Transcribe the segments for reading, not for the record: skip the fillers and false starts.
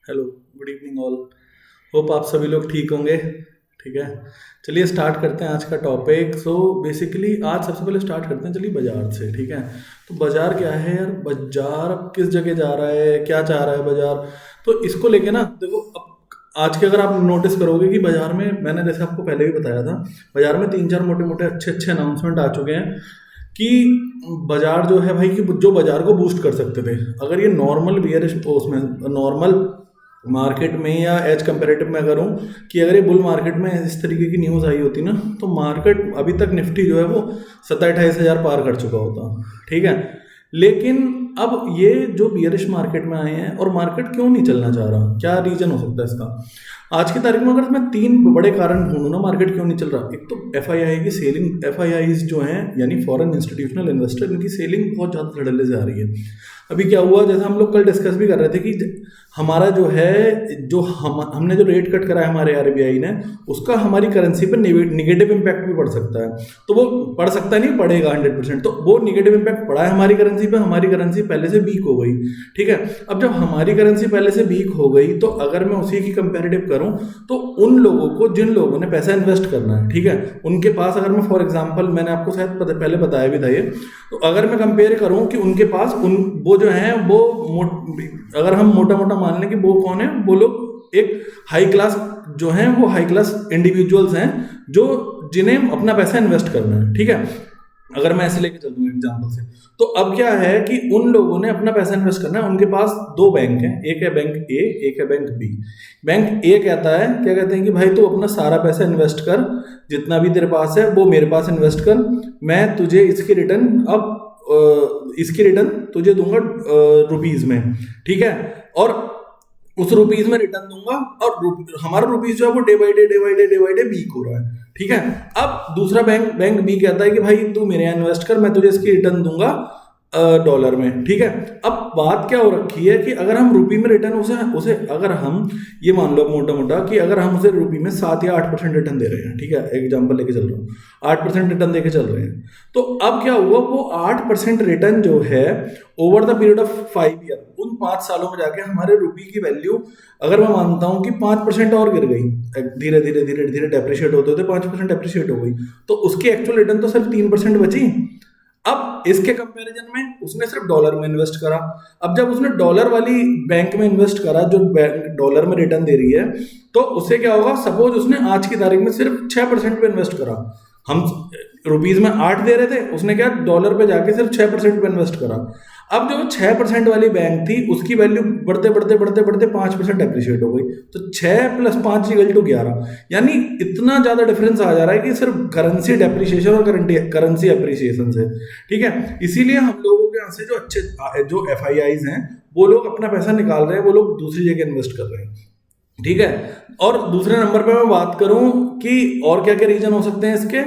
Hello, good evening all. Hope आप सभी लोग ठीक होंगे। ठीक है, चलिए स्टार्ट करते हैं आज का टॉपिक। सो बेसिकली आज सबसे पहले स्टार्ट करते हैं, चलिए बाजार से। ठीक है, तो बाजार क्या है यार, बाजार अब किस जगह जा रहा है, क्या चाह रहा है बाजार। तो इसको लेके ना देखो, अब आज के अगर आप नोटिस करोगे कि बाजार में, मैंने जैसे आपको पहले भी बताया था, बाजार में तीन चार मोटे मोटे अच्छे अच्छे अनाउंसमेंट आ चुके हैं कि बाजार जो है भाई, कि जो बाजार को बूस्ट कर सकते थे। अगर ये नॉर्मल बियरिश उसमें नॉर्मल मार्केट में या एज कंपेरेटिव में अगर हूँ कि अगर ये बुल मार्केट में इस तरीके की न्यूज़ आई होती ना, तो मार्केट अभी तक निफ्टी जो है वो 27-28 हज़ार पार कर चुका होता। ठीक है, लेकिन अब ये जो बियरिश मार्केट में आए हैं, और मार्केट क्यों नहीं चलना चाह रहा, क्या रीजन हो सकता है इसका। आज की तारीख में अगर मैं तीन बड़े कारण ढूंढूं ना मार्केट क्यों नहीं चल रहा। एक तो एफआईआई की सेलिंग, एफआईआईज जो हैं यानी फॉरेन इंस्टीट्यूशनल इन्वेस्टर, इनकी सेलिंग बहुत ज़्यादा धड़ल्ले से आ रही है। अभी क्या हुआ, जैसे हम लोग कल डिस्कस भी कर रहे थे कि हमारा जो है, जो हमने जो रेट कट करा है हमारे आरबीआई ने, उसका हमारी करेंसी पर निगेटिव इम्पैक्ट भी पड़ सकता है। तो वो पड़ सकता नहीं, पड़ेगा 100%। तो वो निगेटिव इम्पैक्ट पड़ा है हमारी करेंसी पे, हमारी करेंसी पहले से वीक हो गई। ठीक है, अब जब हमारी करेंसी पहले से वीक हो गई, तो अगर मैं उसी की कंपेरेटिव करूं, तो उन लोगों को जिन लोगों ने पैसा इन्वेस्ट करना है, ठीक है, उनके पास अगर मैं फॉर एग्जांपल, मैंने आपको शायद पहले बताया भी था ये, तो अगर मैं कंपेयर करूं कि उनके पास वो जो है वो अगर हम मोटा मोटा मान लें कि वो कौन है, वो लोग एक हाई क्लास जो हैं, वो हाई क्लास इंडिविजुअल्स हैं जो जिन्हें अपना पैसा इन्वेस्ट करना है। ठीक है, अगर मैं ऐसे लेके चल दूँ एग्जाम्पल से, तो अब क्या है कि उन लोगों ने अपना पैसा इन्वेस्ट करना है, उनके पास दो बैंक हैं, एक है बैंक ए, एक है बैंक बी। बैंक ए कहता है, क्या कहते हैं कि भाई तू अपना सारा पैसा इन्वेस्ट कर, जितना भी तेरे पास है वो मेरे पास इन्वेस्ट कर, मैं तुझे इसकी रिटर्न इसकी रिटर्न तुझे दूंगा रुपीज में। ठीक है, और उस रुपीज में रिटर्न दूंगा, और हमारा रुपीज जो है वो डे बाई डे वीक हो रहा है। ठीक है, अब दूसरा बैंक बी कहता है कि भाई तू मेरे यहाँ इन्वेस्ट कर, मैं तुझे इसकी रिटर्न दूंगा डॉलर में। ठीक है, अब बात क्या हो रखी है कि अगर हम रुपी में रिटर्न उसे उसे अगर हम ये मान लो मोटा मोटा कि अगर हम उसे रुपी में 7 या 8% रिटर्न दे रहे हैं, ठीक है, एग्जांपल लेके चल रहा हूँ, 8% रिटर्न देके चल रहे हैं, तो अब क्या हुआ, वो 8% रिटर्न जो है over the period of 5 year, उन 5 सालों में जाके हमारे रुपी की वैल्यू, अगर मैं मानता हूँ कि 5% और गिर गई, धीरे धीरे धीरे धीरे डेप्रिशिएट होते होते 5% डेप्रिशिएट हो गई, तो उसकी एक्चुअल रिटर्न तो सिर्फ 3% बची। अब इसके कंपैरिजन में उसने सिर्फ डॉलर में इन्वेस्ट करा। अब जब उसने डॉलर वाली बैंक में इन्वेस्ट करा, जो बैंक डॉलर में रिटर्न दे रही है, तो उससे क्या होगा, सपोज उसने आज की तारीख में सिर्फ 6% पे इन्वेस्ट करा, हम रुपीज में 8 दे रहे थे, उसने क्या डॉलर पे जाके सिर्फ 6% पे इन्वेस्ट करा। अब जो 6% वाली बैंक थी, उसकी वैल्यू बढ़ते बढ़ते बढ़ते बढ़ते 5% एप्रिशिएट हो गई, तो 6 + 5 = 11। यानी इतना ज्यादा डिफरेंस आ जा रहा है कि सिर्फ करेंसी डेप्रिशिएशन और करेंसी एप्रिसिएशन से। ठीक है, इसीलिए हम लोगों के यहाँ से जो अच्छे जो एफआईआईज हैं, वो लोग अपना पैसा निकाल रहे हैं, वो लोग दूसरी जगह इन्वेस्ट कर रहे हैं। ठीक है, और दूसरे नंबर पे मैं बात करूं कि और क्या क्या रीजन हो सकते हैं इसके,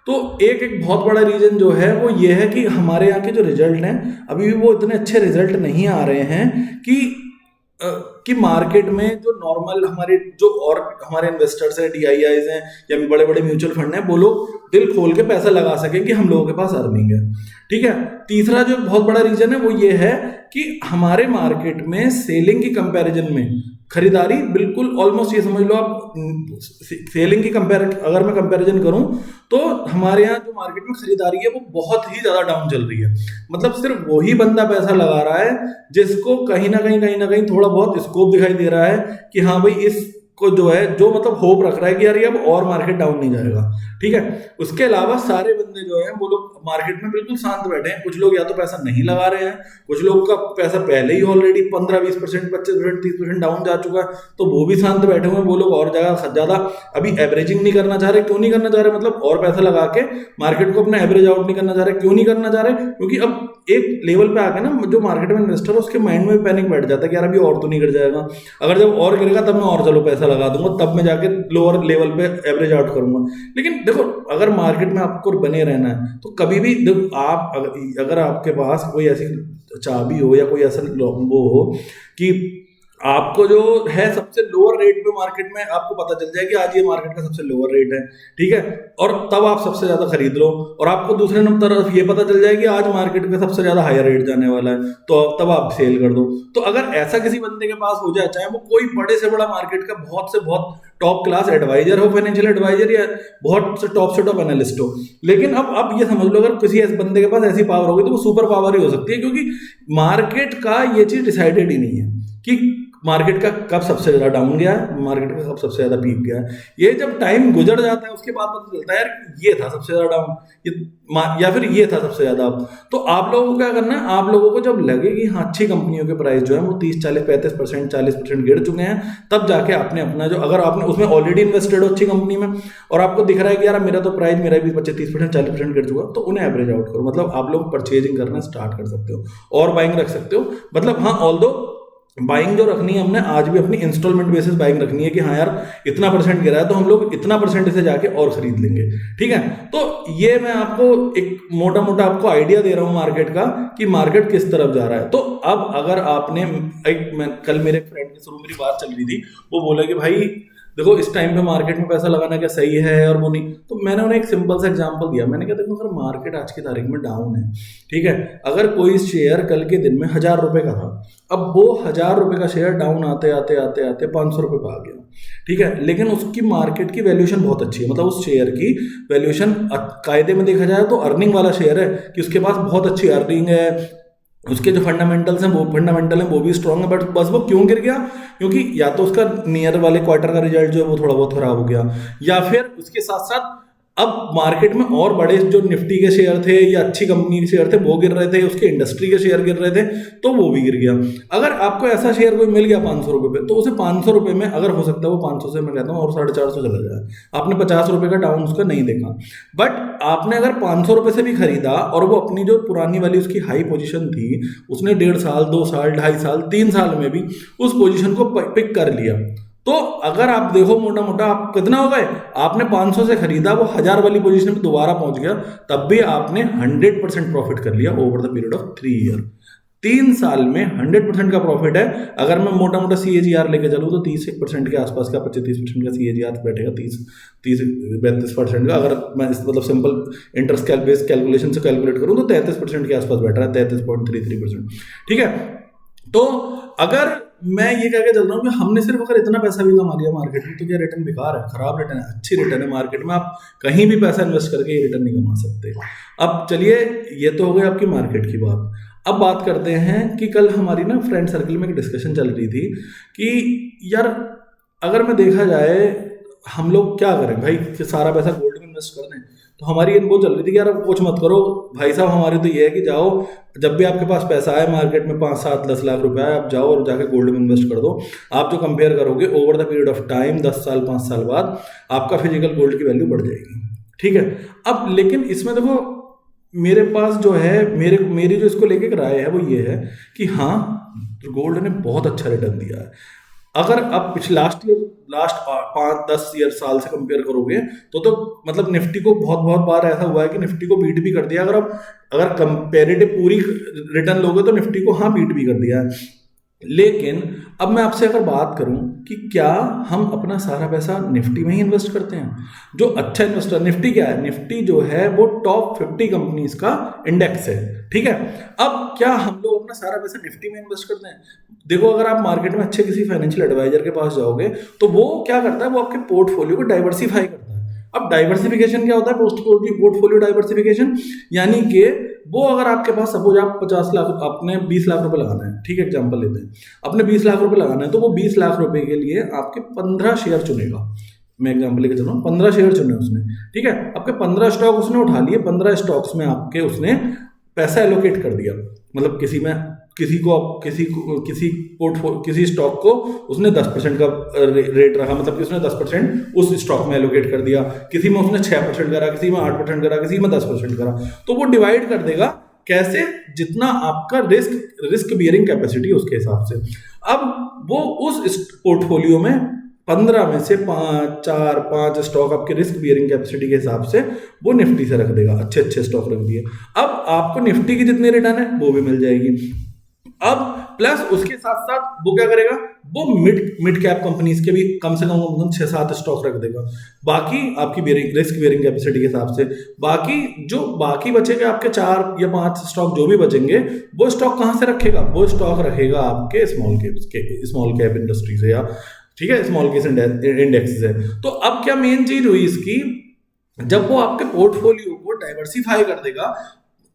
तो एक बहुत बड़ा रीजन जो है वो ये है कि हमारे यहाँ के जो रिजल्ट हैं, अभी भी वो इतने अच्छे रिजल्ट नहीं आ रहे हैं कि मार्केट में जो नॉर्मल हमारे जो और हमारे इन्वेस्टर्स हैं, डीआईआईज हैं या बड़े बड़े म्यूचुअल फंड हैं, वो लोग दिल खोल के पैसा लगा सकें कि हम लोगों के पास अर्निंग है। ठीक है, तीसरा जो बहुत बड़ा रीजन है वो ये है कि हमारे मार्केट में सेलिंग की कंपैरिजन में खरीदारी बिल्कुल ऑलमोस्ट, ये समझ लो आप, सेलिंग की अगर मैं कंपैरिजन करूं, तो हमारे यहाँ जो मार्केट में खरीदारी है वो बहुत ही ज्यादा डाउन चल रही है। मतलब सिर्फ वही बंदा पैसा लगा रहा है जिसको कहीं ना कहीं थोड़ा बहुत स्कोप दिखाई दे रहा है कि हाँ भाई, इसको जो है, जो मतलब होप रख रहा है कि यार ये अब और मार्केट डाउन नहीं जाएगा। ठीक है, उसके अलावा सारे बंदे जो हैं वो लोग मार्केट में बिल्कुल शांत बैठे हैं। कुछ लोग या तो पैसा नहीं लगा रहे हैं, कुछ लोग का पैसा पहले ही ऑलरेडी 15-20%, 25%, 30% डाउन जा चुका है, तो वो भी शांत बैठे हुए हैं। वो लोग और ज्यादा अभी एवरेजिंग नहीं करना चाह रहे। क्यों नहीं करना चाह रहे, मतलब और पैसा लगा के मार्केट को अपना एवरेज आउट नहीं करना चाह रहे। क्यों नहीं करना चाह रहे, क्योंकि अब एक लेवल पे आके ना, जो मार्केट में इन्वेस्टर है उसके माइंड में पैनिक बैठ जाता है कि यार अभी और तो नहीं गिर जाएगा, अगर जब और गिरेगा तब मैं और चलो पैसा लगा दूंगा, तब मैं जाके लोअर लेवल पे एवरेज आउट करूंगा। लेकिन देखो, अगर मार्केट में आपको बने रहना है, तो कभी भी देखो, आप अगर आपके पास कोई ऐसी चाबी हो या कोई ऐसा वो हो कि आपको जो है सबसे लोअर रेट पे मार्केट में आपको पता चल जाए कि आज ये मार्केट का सबसे लोअर रेट है, ठीक है, और तब आप सबसे ज्यादा खरीद लो। और आपको दूसरे नंबर तरफ ये पता चल जाए कि आज मार्केट का सबसे ज्यादा हायर रेट जाने वाला है, तो तब आप सेल कर दो। तो अगर ऐसा किसी बंदे के पास हो जाए, चाहे वो कोई बड़े से बड़ा मार्केट का बहुत से बहुत टॉप क्लास एडवाइजर हो, फाइनेंशियल एडवाइजर, या बहुत से टॉप एनालिस्ट हो, लेकिन अब ये समझ लो अगर किसी ऐसे बंदे के पास ऐसी पावर होगी तो वो सुपर पावर ही हो सकती है, क्योंकि मार्केट का ये चीज डिसाइडेड ही नहीं है कि मार्केट का कब सबसे ज्यादा डाउन गया है, मार्केट का कब सबसे ज्यादा पीक गया है। ये जब टाइम गुजर जाता है उसके बाद पता चलता है यार ये था सबसे ज्यादा डाउन, या फिर ये था सबसे ज्यादा अप। तो आप लोगों को क्या करना है, आप लोगों को जब लगे कि हाँ अच्छी कंपनियों के प्राइस जो है वो 30 40 35% 40% गिर चुके हैं, तब जाके आपने अपना जो, अगर आपने उसमें ऑलरेडी इन्वेस्टेड हो अच्छी कंपनी में और आपको दिख रहा है कि यार मेरा तो प्राइस मेरा भी 25 30% 40% गिर चुका, तो उन्हें एवरेज आउट करो। मतलब आप लोग परचेजिंग करना स्टार्ट कर सकते हो और बाइंग रख सकते हो। मतलब हाँ, ऑल्दो बाइंग जो रखनी है हमने आज भी अपनी इंस्टॉलमेंट बेसिस बाइंग रखनी है कि हाँ यार इतना परसेंट गिरा है तो हम लोग इतना परसेंट इसे जाके और खरीद लेंगे, ठीक है। तो ये मैं आपको एक मोटा मोटा आपको आइडिया दे रहा हूँ मार्केट का कि मार्केट किस तरफ जा रहा है। तो अब अगर आपने कल मेरे फ्रेंड के थ्रू मेरी बात चल रही थी, वो बोला कि भाई देखो इस टाइम पे मार्केट में पैसा लगाना क्या सही है और वो नहीं, तो मैंने उन्हें एक सिंपल सा एग्जांपल दिया। मैंने कहा देखो अगर मार्केट आज की तारीख में डाउन है, ठीक है, अगर कोई शेयर कल के दिन में 1000 रुपए का था, अब वो 1000 रुपए का शेयर डाउन आते आते आते आते 500 रुपए पे आ गया, ठीक है, लेकिन उसकी मार्केट की वैल्यूएशन बहुत अच्छी है, मतलब उस शेयर की वैल्यूएशन कायदे में देखा जाए तो अर्निंग वाला शेयर है कि उसके पास बहुत अच्छी अर्निंग है, उसके जो फंडामेंटल हैं वो भी स्ट्रांग है, बट बस वो क्यों गिर गया, क्योंकि या तो उसका नियर वाले क्वार्टर का रिजल्ट जो है वो थोड़ा बहुत खराब हो गया, या फिर उसके साथ साथ अब मार्केट में और बड़े जो निफ्टी के शेयर थे या अच्छी कंपनी के शेयर थे वो गिर रहे थे, उसके इंडस्ट्री के शेयर गिर रहे थे, तो वो भी गिर गया। अगर आपको ऐसा शेयर कोई मिल गया 500 रुपए पे, तो उसे 500 रुपए में, अगर हो सकता है वो 500 से मैं कहता हूँ और 450 चला जाए, आपने 50 रुपए का डाउन उसका नहीं देखा, बट आपने अगर 500 रुपए से भी खरीदा और वो अपनी जो पुरानी वाली उसकी हाई पोजीशन थी, उसने 1.5 साल 2 साल 2.5 साल 3 साल में भी उस पोजीशन को पिक कर लिया, तो अगर आप देखो मोटा मोटा आप कितना हो गए, आपने 500 से खरीदा, वो 1000 वाली पोजीशन में दोबारा पहुंच गया, तब भी आपने 100% प्रॉफिट कर लिया over the period of 3 year. 3 साल में 100% का प्रॉफिट है। अगर मैं मोटा मोटा CAGR लेके चलूँ तो 30% के आसपास का 25-30% का CAGR बैठेगा, 30-32% का। अगर मैं मतलब सिंपल इंटरेस्ट बेस्ड कैलकुलेशन से कैलकुलेट करूँ तो 33% के आसपास बैठ रहा है, 33.33%, ठीक है। तो अगर मैं ये कह के चल रहा हूँ कि हमने सिर्फ अगर इतना पैसा भी कमा लिया मार्केट में, तो क्या रिटर्न बेकार है, खराब रिटर्न है? अच्छी रिटर्न है मार्केट में, आप कहीं भी पैसा इन्वेस्ट करके ये रिटर्न नहीं कमा सकते। अब चलिए, ये तो हो गई आपकी मार्केट की बात। अब बात करते हैं कि कल हमारी ना फ्रेंड सर्कल में एक डिस्कशन चल रही थी कि यार अगर मैं देखा जाए हम लोग क्या करें भाई, कि सारा पैसा गोल्ड में इन्वेस्ट कर दें। तो हमारी वो चल रही थी कि यार कुछ मत करो भाई साहब, हमारी तो ये है कि जाओ, जब भी आपके पास पैसा आए मार्केट में 5-7-10 लाख रुपए आए, आप जाओ और जाके गोल्ड में इन्वेस्ट कर दो। आप जो कंपेयर करोगे over the period of time 10 साल 5 साल बाद आपका फिजिकल गोल्ड की वैल्यू बढ़ जाएगी, ठीक है। अब लेकिन इसमें देखो मेरे पास जो है मेरी जो इसको लेके राय है वो ये है कि हाँ गोल्ड ने बहुत अच्छा रिटर्न दिया है। अगर आप लास्ट 5-10 ईयर साल से कंपेयर करोगे तो मतलब निफ्टी को बहुत बार ऐसा हुआ है कि निफ्टी को बीट भी कर दिया। अगर कंपेरेटिव पूरी रिटर्न लोगे तो निफ्टी को हाँ बीट भी कर दिया है। लेकिन अब मैं आपसे अगर बात करूं कि क्या हम अपना सारा पैसा निफ्टी में ही इन्वेस्ट करते हैं? जो अच्छा इन्वेस्टर, निफ्टी क्या है, निफ्टी जो है वो टॉप 50 कंपनीज का इंडेक्स है, ठीक है। अब क्या हम लोग अपना सारा पैसा निफ्टी में इन्वेस्ट करते हैं? देखो अगर आप मार्केट में अच्छे किसी फाइनेंशियल एडवाइजर के पास जाओगे तो वो क्या करता है, वो आपके पोर्टफोलियो को डाइवर्सिफाई करता है। अब डाइवर्सिफिकेशन क्या होता है? पोर्टफोलियो डाइवर्सिफिकेशन यानी कि वो अगर आपके पास सपोज आप 50 लाख, आपने 20 लाख रुपए लगाना है, ठीक है, एग्जांपल लेते हैं, अपने 20 लाख रुपए लगाना है, तो वो 20 लाख रुपए के लिए आपके 15 शेयर चुनेगा। मैं एग्जांपल लेके चल रहा हूँ, 15 शेयर चुने उसने, ठीक है। आपके 15 स्टॉक उसने उठा लिए, 15 स्टॉक्स में आपके उसने पैसा एलोकेट कर दिया। मतलब किसी स्टॉक को उसने 10% का रेट रखा, मतलब कि उसने 10% उस स्टॉक में एलोकेट कर दिया। किसी में उसने 6% करा, किसी में 8% करा, किसी में 10% करा। तो वो डिवाइड कर देगा कैसे, जितना आपका रिस्क बियरिंग कैपेसिटी उसके हिसाब से। अब वो उस पोर्टफोलियो में 15 में से 4-5 स्टॉक आपके रिस्क बियरिंग कैपेसिटी के हिसाब से वो निफ्टी से रख देगा, अच्छे स्टॉक रख दिए। अब आपको निफ्टी की जितनी रिटर्न है वो भी मिल जाएगी। अब प्लस उसके साथ साथ वो क्या करेगा, वो मिड कैप कंपनीज के भी कम से कम 6-7 स्टॉक रख देगा, बाकी आपकी रिस्क बेयरिंग कैपेसिटी के हिसाब से। बाकी बचेंगे आपके 4 या 5 स्टॉक जो भी बचेंगे, वो स्टॉक कहाँ से रखेगा, वो स्टॉक रखेगा आपके स्मॉल कैप इंडस्ट्री से, या ठीक है स्मॉल कैप इंडेक्स से। तो अब क्या मेन चीज हुई इसकी, जब वो आपके पोर्टफोलियो को डाइवर्सिफाई कर देगा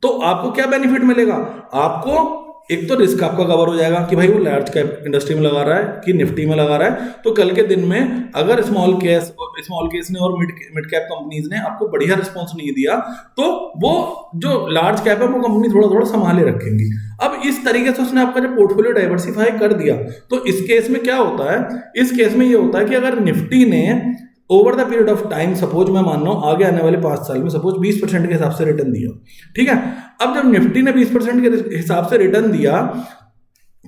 तो आपको क्या बेनिफिट मिलेगा, आपको एक तो रिस्क आपका कवर हो जाएगा कि भाई वो लार्ज कैप इंडस्ट्री में लगा रहा है कि निफ्टी में लगा रहा है, तो कल के दिन में अगर स्मॉल केस ने और मिड कैप कंपनीज ने आपको बढ़िया रिस्पॉन्स नहीं दिया, तो वो जो लार्ज कैप है वो कंपनी थोड़ा थोड़ा संभाले रखेंगी। अब इस तरीके से उसने आपका जो पोर्टफोलियो डाइवर्सिफाई कर दिया, तो इस केस में क्या होता है, इस केस में ये होता है कि अगर निफ्टी ने over the period of time, suppose मैं मान रहा हूं आगे आने वाले 5 साल में सपोज 20% के हिसाब से रिटर्न दिया, ठीक है। अब जब निफ्टी ने 20% के हिसाब से रिटर्न दिया,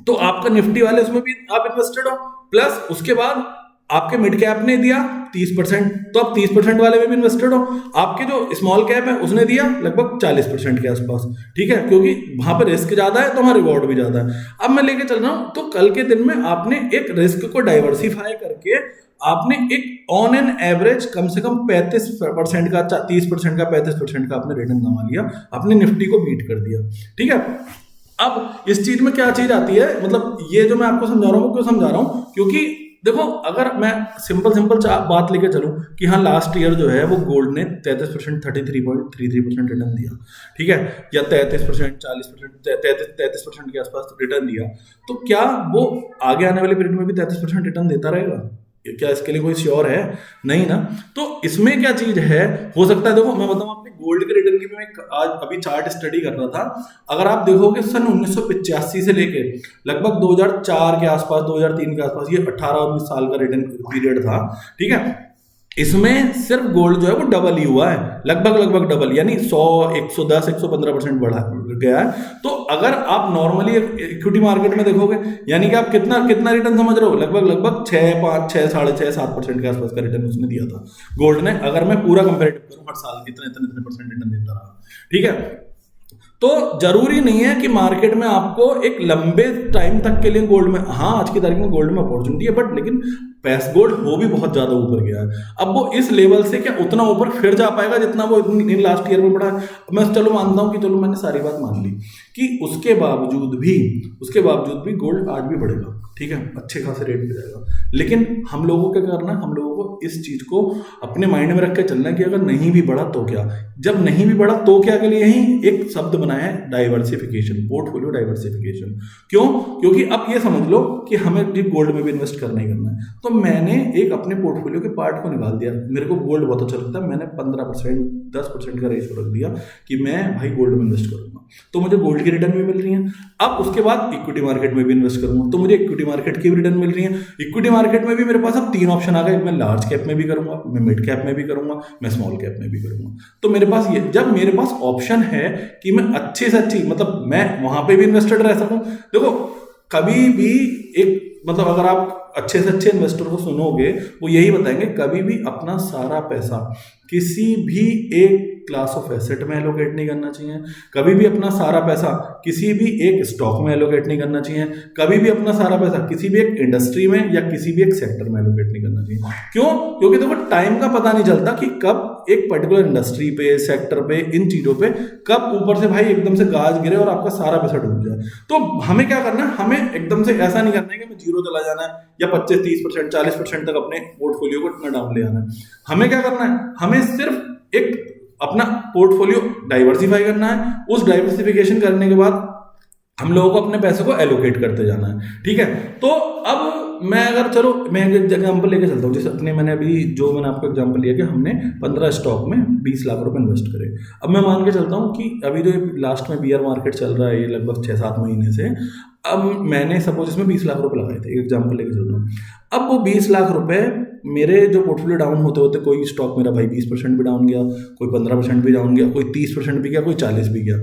तो आपका निफ्टी वाले उसमें भी आप इन्वेस्टेड हो, प्लस उसके बाद आपके मिड कैप ने दिया 30%, तो आप 30% वाले में भी इन्वेस्टेड हो, आपके जो स्मॉल कैप है उसने दिया लगभग 40% के आसपास, ठीक है, क्योंकि वहां पर रिस्क ज्यादा है तो वहां रिवॉर्ड भी ज्यादा है। अब मैं लेके चल रहा हूं, तो कल के दिन में आपने एक रिस्क को डाइवर्सिफाई करके आपने एक ऑन एन एवरेज कम से कम 35% का, 30% का, 35% का आपने रिटर्न कमा लिया, अपने निफ्टी को बीट कर दिया, ठीक है। अब इस चीज में क्या चीज आती है, मतलब ये जो मैं आपको समझा रहा हूँ, क्यों समझा रहा हूँ, क्योंकि देखो अगर मैं सिंपल बात लेके चलूं कि हाँ लास्ट ईयर जो है वो गोल्ड ने 33%, 33.33% रिटर्न दिया, ठीक है, या 33%, 40%, 33% के आसपास रिटर्न दिया, तो क्या वो आगे आने वाले पीरियड में भी 33% रिटर्न देता रहेगा, क्या इसके लिए कोई श्योर है, नहीं ना। तो इसमें क्या चीज है, हो सकता है, देखो मैं बताऊं आपने गोल्ड के रिटर्न की भी मैं आज अभी चार्ट स्टडी कर रहा था, अगर आप देखोगे सन 1985 से लेके लगभग 2004 के आसपास, 2003 के आसपास, ये 18-19 साल का रिटर्न पीरियड था, ठीक है। इसमें सिर्फ गोल्ड जो है वो डबल ही हुआ है, लगभग डबल, यानी 100, 110, 115% बढ़ा गया है। तो अगर आप नॉर्मली इक्विटी मार्केट में देखोगे, यानी कि आप कितना रिटर्न समझ रहे हो, लगभग 6, 5, 6, 6.5, 7% के आसपास का रिटर्न उसने दिया था गोल्ड ने, अगर मैं पूरा कंपेरेटिव करूं हर साल इतने परसेंट रिटर्न देता रहा, ठीक है। तो जरूरी नहीं है कि मार्केट में आपको एक लंबे टाइम तक के लिए गोल्ड में, हाँ आज की तारीख में गोल्ड में अपॉर्चुनिटी है, बट लेकिन गोल्ड हो भी बहुत ज्यादा ऊपर गया है, अब वो इस लेवल से क्या उतना ऊपर फिर जा पाएगा जितना वो इन लास्ट ईयर में बढ़ा। मैं चलो मानता हूं कि चलो मैंने सारी बात मान ली कि उसके बावजूद भी गोल्ड आज भी बढ़ेगा, ठीक है, अच्छे खासे रेट पे जाएगा, लेकिन हम लोगों को क्या करना है, हम लोगों को इस चीज को अपने माइंड में रख के चलना है कि अगर नहीं भी बढ़ा तो क्या, जब नहीं भी बढ़ा तो क्या, के लिए ही एक शब्द बनाया है डाइवर्सिफिकेशन, पोर्टफोलियो डाइवर्सिफिकेशन। क्यों? क्योंकि अब ये समझ लो कि हमें गोल्ड में भी इन्वेस्ट करना ही करना है, तो मैंने एक अपने पोर्टफोलियो के पार्ट को निकाल दिया, मेरे को गोल्ड बहुत अच्छा लगता है, मैंने 15%, 10% का रेशियो रख दिया कि मैं भाई गोल्ड में इन्वेस्ट करूंगा, तो मुझे गोल्ड की रिटर्न भी मिल रही है। अब उसके बाद इक्विटी मार्केट में भी इन्वेस्ट करूंगा तो मुझे इक्विटी मार्केट की भी रिटर्न मिल रही है। इक्विटी मार्केट में भी मेरे पास अब 3 ऑप्शन आ गए, मैं लार्ज कैप में भी करूंगा, मैं मिड कैप में भी करूंगा, मैं स्मॉल कैप में भी करूंगा। तो मेरे पास ये, जब मेरे पास ऑप्शन है कि मैं अच्छे से अच्छी, मतलब मैं वहां पे भी इन्वेस्टेड रह सकूं। देखो कभी भी एक, मतलब अगर आप अच्छे से अच्छे इन्वेस्टर को सुनोगे वो यही बताएंगे, कभी भी अपना सारा पैसा किसी भी एक क्लास ऑफ एसेट में एलोकेट नहीं करना चाहिए, कभी भी अपना सारा पैसा किसी भी एक स्टॉक में एलोकेट नहीं करना चाहिए, कभी भी अपना सारा पैसा किसी भी एक इंडस्ट्री में या किसी भी एक सेक्टर में एलोकेट नहीं करना चाहिए। क्यों? क्योंकि देखो टाइम का पता नहीं चलता कि कब एक पर्टिकुलर इंडस्ट्री पे, सेक्टर पे, इन चीजों पे कब ऊपर से भाई एकदम से गाज गिरे और आपका सारा पैसा डूब जाए। तो हमें क्या करना है, हमें एकदम से ऐसा नहीं करना है कि हमें जीरो चला जाना है या 25, 30%, 40% तक अपने पोर्टफोलियो को इतना डाउन ले आना है। हमें क्या करना है, हमें सिर्फ एक अपना पोर्टफोलियो डाइवर्सिफाई करना है, उस डाइवर्सिफिकेशन करने के बाद हम लोगों को अपने पैसे को एलोकेट करते जाना है, ठीक है। तो अब मैं अगर, चलो मैं एक एग्जांपल लेके चलता हूँ, जैसे मैंने आपको एग्जांपल लिया कि हमने 15 स्टॉक में 20 लाख रुपए इन्वेस्ट करे। अब मैं मान के चलता हूँ कि अभी जो लास्ट में बियर मार्केट चल रहा है ये लगभग 6-7 महीने से, अब मैंने सपोज इसमें 20 लाख रुपए लगाए थे, एग्जाम्पल लेके चलता हूँ। अब वो 20 लाख रुपए मेरे जो पोर्टफोलियो डाउन होते होते, कोई स्टॉक मेरा भाई 20% भी डाउन गया, कोई 15% भी डाउन गया, कोई 30% भी गया, कोई 40 भी गया।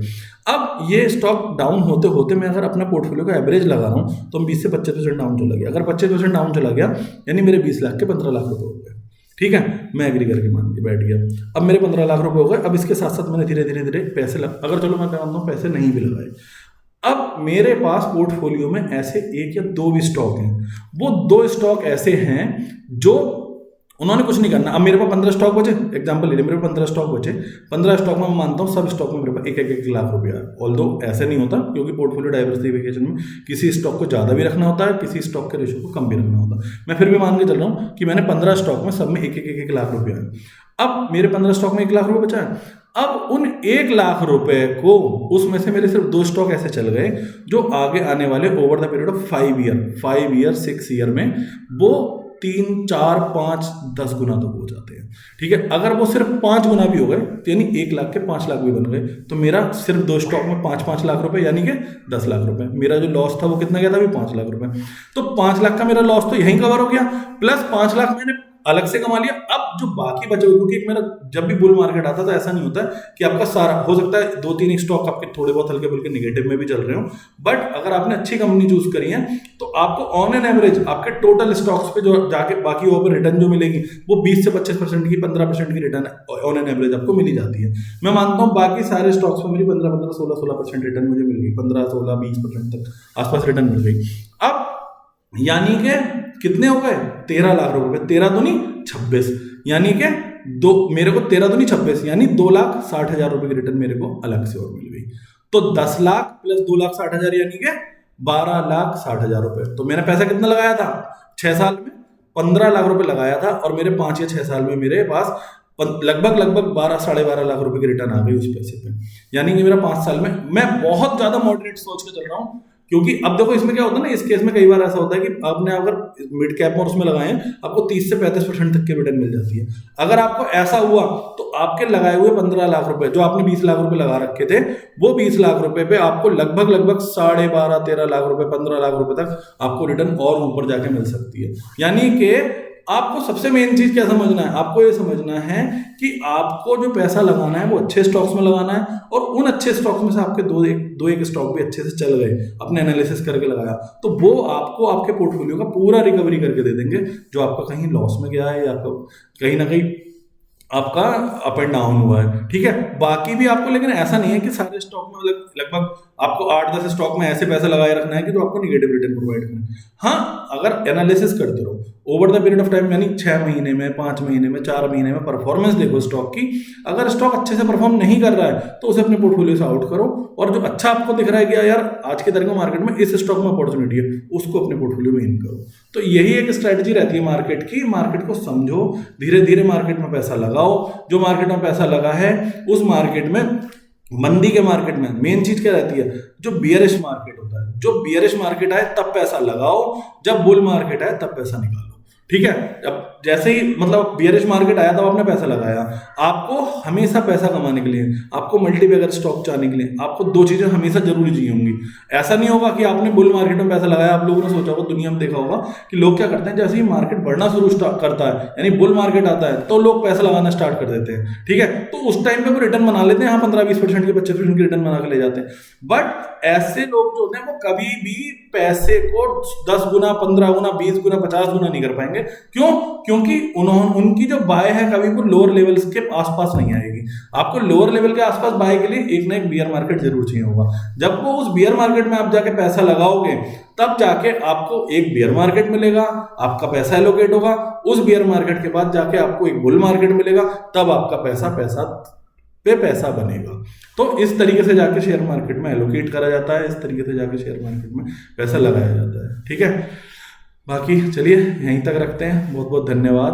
अब ये स्टॉक डाउन होते होते मैं अगर अपना पोर्टफोलियो का एवरेज लगा रहा हूँ तो 20 से 25% डाउन चला गया। अगर 25% डाउन चला गया यानी मेरे 20 लाख के 15 लाख रुपए हो गए, ठीक है, मैं एग्री करके मान के बैठ गया। अब मेरे 15 लाख रुपए हो गए। अब इसके साथ साथ मैंने धीरे धीरे पैसे अगर चलो मैं मानता हूँ पैसे नहीं भी लगाए, अब मेरे पास पोर्टफोलियो में ऐसे एक या दो भी स्टॉक हैं, वो दो स्टॉक ऐसे हैं जो उन्होंने कुछ नहीं करना। अब मेरे पास 15 स्टॉक बचे, एग्जांपल ले लिया, मेरे पास 15 स्टॉक बचे, 15 स्टॉक में मैं मानता हूँ सब स्टॉक में मेरे पास एक लाख रुपया है। ऑल्दो ऐसे नहीं होता, क्योंकि पोर्टफोलियो डाइवर्सिफिकेशन में किसी स्टॉक को ज़्यादा भी रखना होता है, किसी स्टॉक के रेशो को कम भी रखना होता है। मैं फिर भी मान के चल रहा हूँ कि मैंने 15 स्टॉक में सब में एक लाख रुपया है। अब मेरे 15 स्टॉक में 1 लाख रुपये बचा है। अब उन 1 लाख रुपए को, उसमें से मेरे सिर्फ 2 स्टॉक ऐसे चल गए जो आगे आने वाले over the period of 5 year 6 year में वो 3, 4, 5, 10 गुना तक हो जाते हैं। ठीक है, अगर वो सिर्फ 5 गुना भी हो गए, यानी 1 लाख के 5 लाख भी बन गए, तो मेरा सिर्फ 2 स्टॉक में 5 लाख रुपए, यानी कि 10 लाख रुपए। मेरा जो लॉस था वो कितना गया था अभी? 5 लाख रुपए। तो 5 लाख का मेरा लॉस तो यहीं कवर हो गया, प्लस 5 लाख मैंने अलग से कमा लिया। अब जो बाकी बचे हुए, क्योंकि मेरा जब भी बुल मार्केट आता था ऐसा नहीं होता है कि आपका सारा, हो सकता है 2-3 स्टॉक आपके थोड़े बहुत हल्के फुल्के निगेटिव में भी चल रहे हो, बट अगर आपने अच्छी कंपनी चूज करी है तो आपको ऑन एन एवरेज आपके टोटल स्टॉक्स पे जो जाके बाकी ओवर रिटर्न जो मिलेगी वो 20 से 25% की, 15% की रिटर्न ऑन एन एवरेज आपको मिली जाती है। मैं मानता हूँ बाकी सारे स्टॉक्स में मेरी 15, 16% रिटर्न मुझे मिल गई, 15, 16, 20% तक आसपास रिटर्न मिल गई। अब यानी कि कितने हो गए? 13 लाख रुपए। 13 दूनी 26, यानी कि मेरे को 13 दूनी 26, यानी 2,60,000 रुपए की रिटर्न मेरे को अलग से और मिल गई। तो 10 लाख प्लस 2,60,000 यानी कि 12,60,000 रुपए। तो मैंने पैसा कितना लगाया था 6 साल में? 15 लाख रुपए लगाया था, और मेरे 5 या 6 साल में मेरे पास लगभग 12, 12.5 लाख रुपए की रिटर्न आ गई उस पैसे पे। यानी कि मेरा 5 साल में, मैं बहुत ज्यादा मॉडरेट सोच के चल रहा हूँ, क्योंकि अब देखो इसमें क्या होता है ना, इस केस में कई बार ऐसा होता है कि आपने अगर मिड कैप में उसमें लगाए आपको 30 से 35% तक की रिटर्न मिल जाती है। अगर आपको ऐसा हुआ तो आपके लगाए हुए 15 लाख रुपए, जो आपने 20 लाख रुपए लगा रखे थे, वो 20 लाख रुपए पे आपको लगभग 12.5, 13 लाख रुपए, 15 लाख रुपए तक आपको रिटर्न और ऊपर जाके मिल सकती है। यानी कि आपको सबसे मेन चीज क्या समझना है? आपको ये समझना है कि आपको जो पैसा लगाना है वो अच्छे स्टॉक्स में लगाना है, और उन अच्छे स्टॉक्स में से आपके दो एक स्टॉक भी अच्छे से चल गए, अपने एनालिसिस करके लगाया, तो वो आपको आपके पोर्टफोलियो का पूरा रिकवरी करके दे देंगे, जो आपका कहीं लॉस में गया है या कहीं ना कहीं आपका अप एंड डाउन हुआ है। ठीक है, बाकी भी आपको, लेकिन ऐसा नहीं है कि सारे स्टॉक में लगभग आपको 8-10 स्टॉक में ऐसे पैसा लगाए रखना है कि जो आपको निगेटिव रिटर्न प्रोवाइड करें। हाँ, अगर एनालिसिस करते रहो over the period of time, यानी 6 महीने में, 5 महीने में, 4 महीने में परफॉर्मेंस देखो स्टॉक की। अगर स्टॉक अच्छे से परफॉर्म नहीं कर रहा है तो उसे अपने पोर्टफोलियो से आउट करो, और जो अच्छा आपको दिख रहा है कि यार आज के तरीके मार्केट में इस स्टॉक में अपॉर्चुनिटी है, उसको अपने पोर्टफोलियो में इन करो। तो यही एक स्ट्रेटजी रहती है मार्केट की। मार्केट को समझो, धीरे धीरे मार्केट में पैसा लगाओ। जो मार्केट में पैसा लगा है उस मार्केट में, मंदी के मार्केट में मेन चीज क्या रहती है? जो बियरिश मार्केट होता है, जो बियरिश मार्केट आए तब पैसा लगाओ, जब बुल मार्केट आए तब पैसा निकालो। ठीक है, अब जैसे ही मतलब बियरिश मार्केट आया तब आपने पैसा लगाया। आपको हमेशा पैसा कमाने के लिए, आपको मल्टीबैगर स्टॉक चाहने के लिए, आपको 2 चीजें हमेशा जरूरी चाहिए होंगी। ऐसा नहीं होगा कि आपने बुल मार्केट में पैसा लगाया, आप लोगों ने सोचा होगा, दुनिया में देखा होगा कि लोग क्या करते हैं, जैसे ही मार्केट बढ़ना शुरू करता है, यानी बुल मार्केट आता है, तो लोग पैसा लगाना स्टार्ट कर देते हैं। ठीक है, तो उस टाइम पे वो रिटर्न बना लेते हैं, हाँ 15-20% की, 25% की रिटर्न बना के ले जाते हैं। बट ऐसे लोग जो होते हैं वो कभी भी पैसे को 10 गुना, 15 गुना, 20 गुना, 50 गुना नहीं कर पाएंगे। क्यों? क्योंकि उनकी जो बाय है कभी वो लोअर लेवल्स के आसपास नहीं आएगी। आपको लोअर लेवल के आसपास बाय के लिए एक ना एक बियर मार्केट जरूर चाहिए होगा। जब वो उस बियर मार्केट में आप जाके पैसा लगाओगे, तब जाके आपको एक बियर मार्केट मिलेगा, आपका पैसा एलोकेट होगा। उस बियर मार्केट के बाद जाके आपको एक बुल मार्केट मिलेगा, तब आपका पैसा बनेगा। तो इस तरीके से जाके शेयर मार्केट में एलोकेट करा जाता है, इस तरीके से जाके शेयर मार्केट में पैसा लगाया जाता है। ठीक है, बाकी चलिए यहीं तक रखते हैं। बहुत बहुत धन्यवाद।